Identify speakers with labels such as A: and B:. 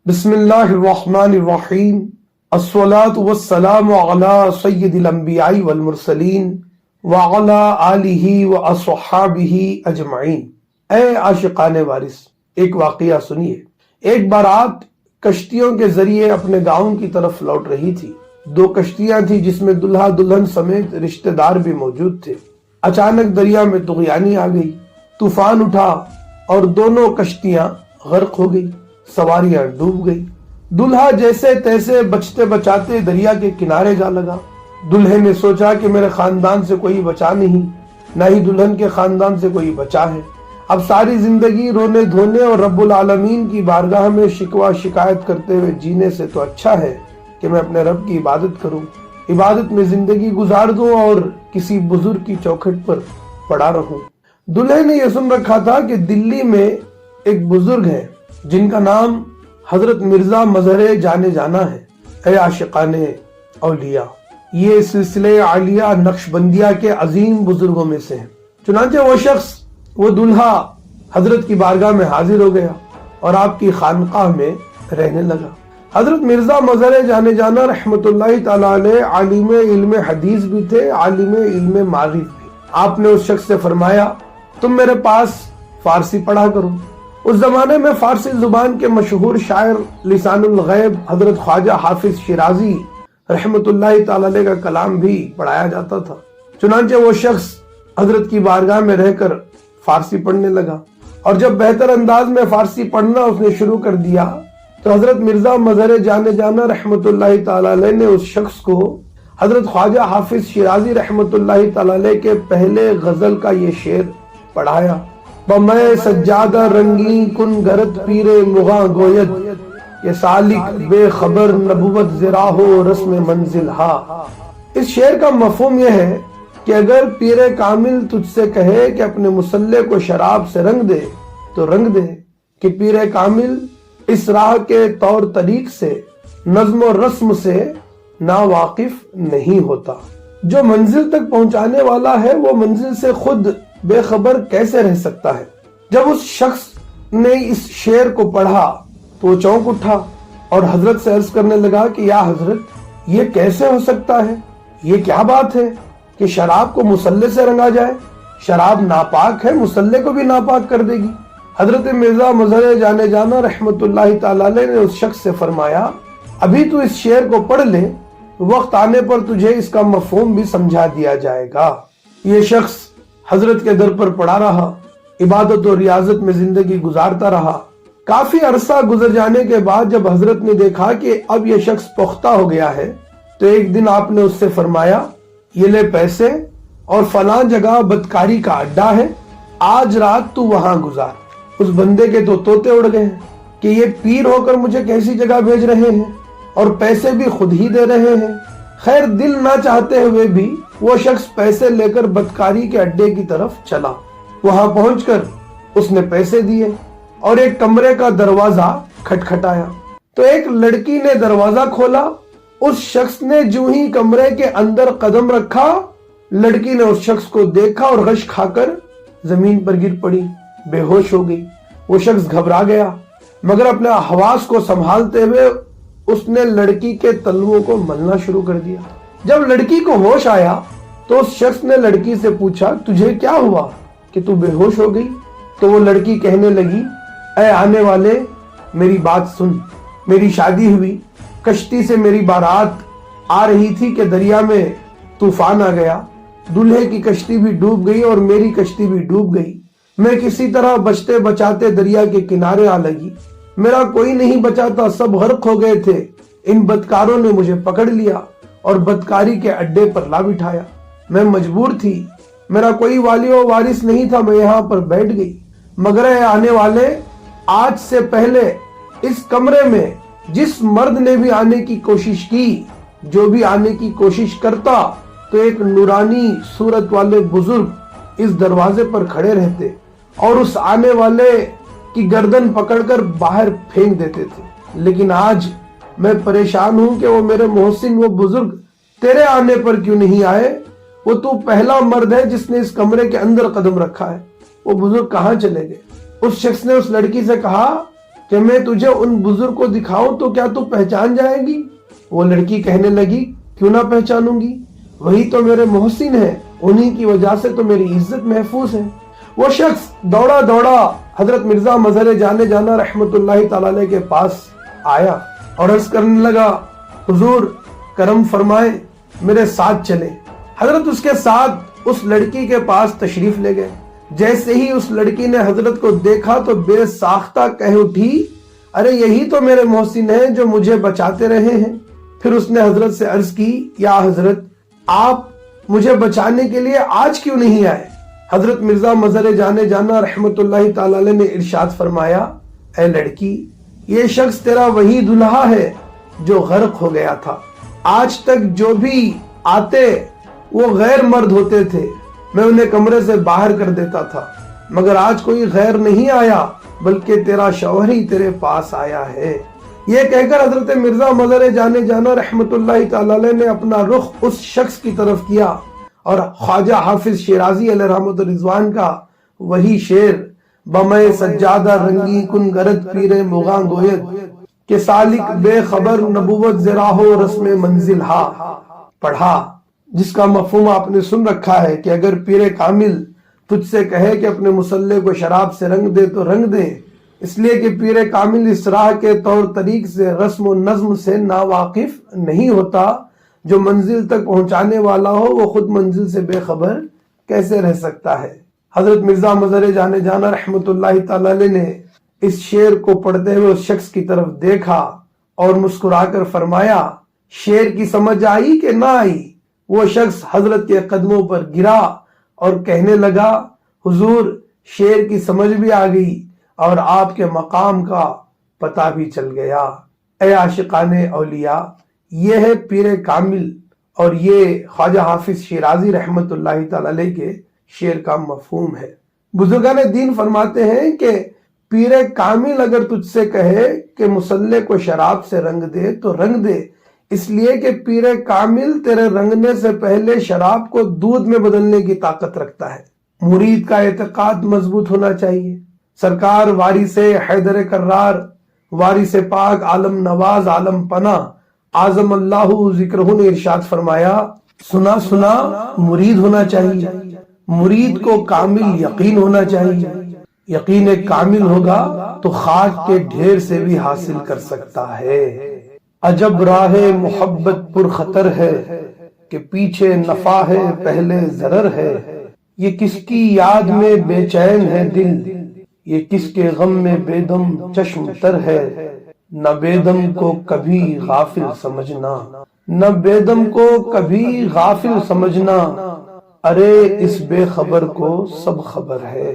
A: बिस्मिल्लाहिर्रहमानिर्रहीम अस्सलातु वस्सलामु अला सय्यिदिल अंबिया'i वल मुरसलीन व अला आलिही व अस्हाबिही अजमईन। ऐ आशिकाने वारिस, एक वाक़या सुनिए। एक बारात कश्तियों के जरिए अपने गांव की तरफ लौट रही थी। दो कश्तियां थी जिसमें दुल्हा दुल्हन समेत रिश्तेदार भी मौजूद थे। अचानक दरिया में तुग़यानी आ गई, तूफान उठा और दोनों कश्तियां गर्क हो गई, सवारियां डूब गई। दुल्हा जैसे तैसे बचते बचाते दरिया के किनारे जा लगा। दुल्हे ने सोचा कि मेरे खानदान से कोई बचा नहीं, न ही दुल्हन के खानदान से कोई बचा है। अब सारी जिंदगी रोने धोने और रब्बुल आलमीन की बारगाह में शिकवा शिकायत करते हुए जीने से तो अच्छा है कि मैं अपने रब की इबादत करूं, इबादत में जिंदगी गुजार दूं और किसी बुजुर्ग की चौखट पर पड़ा रहूं। दुल्हे ने यह सुन रखा था कि दिल्ली में एक बुजुर्ग है जिनका नाम हजरत मिर्जा मजहर जाने जाना है। ऐ आशिकाने औलिया, ये सिलसिले आलिया नक्शबंदिया के अजीम बुजुर्गों में से है। चुनांचे वो शख्स, वो दुल्हा हजरत की बारगाह में हाजिर हो गया और आपकी खानकाह में रहने लगा। हजरत मिर्जा मजहर जाने जाना रहमतुल्लाहि तआला अलैह आलिम इल्म हदीस भी थे, आलिम इल्म मारिफ भी। आपने उस शख्स से फरमाया, तुम मेरे पास फारसी पढ़ा करो। उस जमाने में फारसी जुबान के मशहूर शायर लिसानुल गैब हजरत ख्वाजा हाफिज शिराजी रहमतुल्लाहि तआला अलैह का कलाम भी पढ़ाया जाता था। चुनांचे वो शख्स हजरत की बारगाह में रहकर फारसी पढ़ने लगा और जब बेहतर अंदाज में फारसी पढ़ना उसने शुरू कर दिया तो हजरत मिर्जा मजहर जाने जाना रहमतुल्लाहि तआला अलैह ने उस शख्स को हजरत ख्वाजा हाफिज शिराजी रहमतुल्लाहि तआला अलैह के पहले गजल का ये शेर पढ़ाया। बमै सज्जादा रंगी कुन गरत पीरे मुगा गोयत, ये सालिक बेखबर नबुवत ज़रा हो रस्म मंजिल हा। इस शेर का मफहूम यह है कि अगर पीरे कामिल तुझसे कहे कि अपने मुसल्ले को शराब से रंग दे तो रंग दे, कि पीरे कामिल इस राह के तौर तरीक से नज्म और रस्म से ना वाकिफ नहीं होता। जो मंजिल तक पहुंचाने वाला है वो मंजिल से खुद बेखबर कैसे रह सकता है। जब उस शख्स ने इस शेर को पढ़ा तो वो चौंक उठा और हजरत से अर्ज करने लगा कि या हजरत, ये कैसे हो सकता है, ये क्या बात है कि शराब को मुसल्ले से रंगा जाए। शराब नापाक है, मुसल्ले को भी नापाक कर देगी। हजरत मिर्जा मजहर जाने जाना रहमतुल्लाहि तआला अलैह ने उस शख्स से फरमाया, अभी तू इस शेर को पढ़ ले, वक्त आने पर तुझे इसका मफहूम भी समझा दिया जाएगा। ये शख्स हजरत के दर पर पड़ा रहा, इबादत और रियाजत में जिंदगी गुजारता रहा। काफी अरसा गुजर जाने के बाद जब हजरत ने देखा कि अब यह शख्स पुख्ता हो गया है तो एक दिन आपने उससे फरमाया, ये ले पैसे और फलां जगह बदकारी का अड्डा है, आज रात तू वहां गुजार। उस बंदे के तो तोते उड़ गए कि ये पीर होकर मुझे कैसी जगह भेज रहे हैं और पैसे भी खुद ही दे रहे हैं। खैर, दिल ना चाहते हुए भी वो शख्स पैसे लेकर बदकारी के अड्डे की तरफ चला। वहां पहुंचकर उसने पैसे दिए और एक कमरे का दरवाजा खटखटाया तो एक लड़की ने दरवाजा खोला। उस शख्स ने जो ही कमरे के अंदर कदम रखा, लड़की ने उस शख्स को देखा और गश खाकर जमीन पर गिर पड़ी, बेहोश हो गई। वो शख्स घबरा गया मगर अपने हवास को संभालते हुए उसने लड़की के तलवों को मलना शुरू कर दिया। जब लड़की को होश आया तो उस शख्स ने लड़की से पूछा, तुझे क्या हुआ कि तू बेहोश हो गई। तो वो लड़की कहने लगी, ऐ आने वाले, मेरी बात सुन। मेरी शादी हुई, कश्ती से मेरी बारात आ रही थी कि दरिया में तूफान आ गया। दूल्हे की कश्ती भी डूब गई और मेरी कश्ती भी डूब गई। मैं किसी तरह बचते बचाते दरिया के किनारे आ लगी। मेरा कोई नहीं बचा था, सब गर्क हो गए थे। इन बदकारों ने मुझे पकड़ लिया और बदकारी के अड्डे पर ला बिठाया। मैं मजबूर थी, मेरा कोई वाली और वारिस नहीं था, मैं यहाँ पर बैठ गई। मगर आने वाले, आज से पहले इस कमरे में जिस मर्द ने भी आने की कोशिश की, जो भी आने की कोशिश करता, तो एक नूरानी सूरत वाले बुजुर्ग इस दरवाजे पर खड़े रहते और उस आने वाले की गर्दन पकड़कर बाहर फेंक देते थे। लेकिन आज मैं परेशान हूं कि वो मेरे मोहसिन, वो बुजुर्ग तेरे आने पर क्यों नहीं आए। वो तू पहला मर्द है जिसने इस कमरे के अंदर कदम रखा है। वो बुजुर्ग कहाँ चले गए। उस शख्स ने उस लड़की से कहा, کہ میں تجھے ان بزرگ کو دکھاؤں تو کیا تو پہچان جائے گی؟ وہ لڑکی کہنے لگی کیوں نہ پہچانوں گی، وہی تو میرے محسن ہیں، انہی کی وجہ سے تو میری عزت محفوظ ہے۔ وہ شخص دوڑا دوڑا حضرت مرزا مظہر جانے جانا رحمت اللہ تعالی علیہ کے پاس آیا اور عرض کرنے لگا حضور کرم فرمائے میرے ساتھ چلے۔ حضرت اس کے ساتھ اس لڑکی کے پاس تشریف لے گئے۔ جیسے ہی اس لڑکی نے حضرت کو دیکھا تو بے ساختہ کہہ اٹھی ارے یہی تو میرے محسن ہیں جو مجھے بچاتے رہے ہیں۔ پھر اس نے حضرت سے عرض کی یا حضرت آپ مجھے بچانے کے لیے آج کیوں نہیں آئے؟ حضرت مرزا مظہر جانے جانا رحمت اللہ تعالی علیہ نے ارشاد فرمایا اے لڑکی یہ شخص تیرا وہی دلہا ہے جو غرق ہو گیا تھا۔ آج تک جو بھی آتے وہ غیر مرد ہوتے تھے، میں انہیں کمرے سے باہر کر دیتا تھا، مگر آج کوئی غیر نہیں آیا بلکہ تیرا شوہر ہی تیرے پاس آیا ہے۔ یہ کہہ کر حضرت مرزا مظہر جانے جانا رحمت اللہ تعالی علیہ نے اپنا رخ اس شخص کی طرف کیا اور خواجہ حافظ شیرازی علیہ رحمت رضوان کا وہی شعر بمے سجادہ رنگی کن گرد پیر مغاں گوید کہ سالک بے خبر نبوت زراہو رسم منزل ہا پڑھا، جس کا مفہوم آپ نے سن رکھا ہے کہ اگر پیر کامل تجھ سے کہے کہ اپنے مسلح کو شراب سے رنگ دے تو رنگ دے، اس لیے کہ پیر کامل اس راہ کے طور طریق سے رسم و نظم سے ناواقف نہیں ہوتا، جو منزل تک پہنچانے والا ہو وہ خود منزل سے بے خبر کیسے رہ سکتا ہے۔ حضرت مرزا مظہر جانے جانا رحمت اللہ تعالی علیہ نے اس شعر کو پڑھتے ہوئے اس شخص کی طرف دیکھا اور مسکرا کر فرمایا شعر کی سمجھ آئی کہ نہ آئی؟ وہ شخص حضرت کے قدموں پر گرا اور کہنے لگا حضور شعر کی سمجھ بھی آ گئی اور آپ کے مقام کا پتہ بھی چل گیا۔ اے عاشقان اولیاء، یہ ہے پیر کامل اور یہ خواجہ حافظ شیرازی رحمت اللہ تعالی علیہ کے شعر کا مفہوم ہے۔ بزرگان دین فرماتے ہیں کہ پیر کامل اگر تجھ سے کہے کہ مسلح کو شراب سے رنگ دے تو رنگ دے، اس لیے کہ پیر کامل تیرے رنگنے سے پہلے شراب کو دودھ میں بدلنے کی طاقت رکھتا ہے۔ مرید کا اعتقاد مضبوط ہونا چاہیے۔ سرکار وارث حیدر کرار، وارث پاک عالم نواز عالم پناہ اعظم اللہ ذکرہ نے ارشاد فرمایا سنا سنا مرید ہونا چاہیے، مرید کو کامل یقین ہونا چاہیے، یقین کامل ہوگا تو خاک کے ڈھیر سے بھی حاصل کر سکتا ہے۔ عجب راہ محبت پر خطر ہے کہ پیچھے نفع ہے پہلے ضرر ہے، یہ کس کی یاد میں بے چین ہے دل، یہ کس کے غم میں بے دم چشم تر ہے، نہ بے دم کو کبھی غافل سمجھنا، نہ بے دم کو کبھی غافل سمجھنا، ارے اس بے خبر کو سب خبر ہے۔